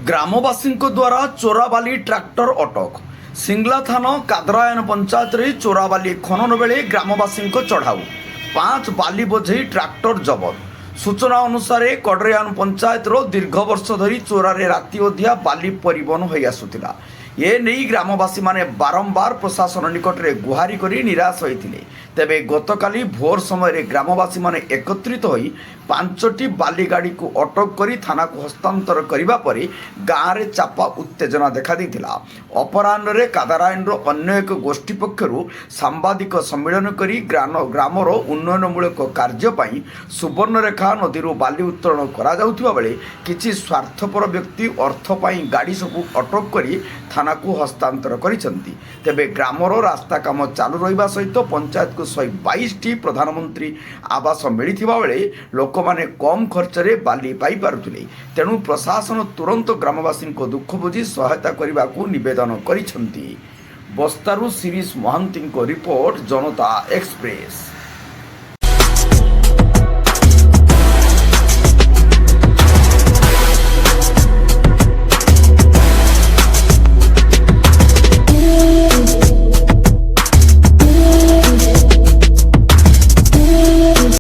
ଗ୍ରାମବାସୀଙ୍କ ଦ୍ୱାରା ଚୋରାବାଲି ଟ୍ରାକ୍ଟର ଅଟକ। ସିଙ୍ଗଲା ଥାନା କାଦରାୟନ ପଞ୍ଚାୟତରେ ଚୋରାବାଲି ଖନନ ବେଳେ ଗ୍ରାମବାସୀଙ୍କ ଚଢ଼ାଉ। 5 ବାଲି ବୋଝେଇ ଟ୍ରାକ୍ଟର ଜବତ। ସୂଚନା ଅନୁସାରେ କଡରାୟନ ପଞ୍ଚାୟତର ଦୀର୍ଘ ବର୍ଷ ଧରି ଚୋରାରେ ରାତି ଅଧିଆ ବାଲି ପରିବହନ ହୋଇ ଆସୁଥିଲା। ଏ ନେଇ ଗ୍ରାମବାସୀମାନେ ବାରମ୍ବାର ପ୍ରଶାସନ ନିକଟରେ ଗୁହାରି କରି ନିରାଶ ହୋଇଥିଲେ। ତେବେ ଗତକାଲି ଭୋର ସମୟରେ ଗ୍ରାମବାସୀମାନେ ଏକତ୍ରିତ ହୋଇ 5ଟି ବାଲି ଗାଡ଼ିକୁ ଅଟକ କରି ଥାନାକୁ ହସ୍ତାନ୍ତର କରିବା ପରେ ଗାଁରେ ଚାପା ଉତ୍ତେଜନା ଦେଖାଦେଇଥିଲା। ଅପରାହ୍ନରେ କାଦରାୟନର ଅନ୍ୟ ଏକ ଗୋଷ୍ଠୀ ପକ୍ଷରୁ ସାମ୍ବାଦିକ ସମ୍ମିଳନୀ କରି ଗ୍ରାମର ଉନ୍ନୟନମୂଳକ କାର୍ଯ୍ୟ ପାଇଁ ସୁବର୍ଣ୍ଣରେଖା ନଦୀରୁ ବାଲି ଉତ୍ତୋଳନ କରାଯାଉଥିବା ବେଳେ କିଛି ସ୍ୱାର୍ଥପର ବ୍ୟକ୍ତି ଅର୍ଥ ପାଇଁ ଗାଡ଼ି ସବୁ ଅଟକ କରି ଥାନାକୁ ହସ୍ତାନ୍ତର କରିଛନ୍ତି। ତେବେ ଗ୍ରାମର ରାସ୍ତା କାମ ଚାଲୁ ରହିବା ସହିତ ପଞ୍ଚାୟତକୁ 122ଟି ପ୍ରଧାନମନ୍ତ୍ରୀ ଆବାସ ମିଳିଥିବା ବେଳେ ଲୋକମାନେ କମ୍ ଖର୍ଚ୍ଚରେ ବାଲି ପାଇପାରୁଥିଲେ। ତେଣୁ ପ୍ରଶାସନ ତୁରନ୍ତ ଗ୍ରାମବାସୀଙ୍କ ଦୁଃଖ ବୁଝି ସହାୟତା କରିବାକୁ ନିବେଦନ କରିଛନ୍ତି। ବସ୍ତାରୁ ଶିରିଷ ମହାନ୍ତିଙ୍କ ରିପୋର୍ଟ, ଜନତା ଏକ୍ସପ୍ରେସ।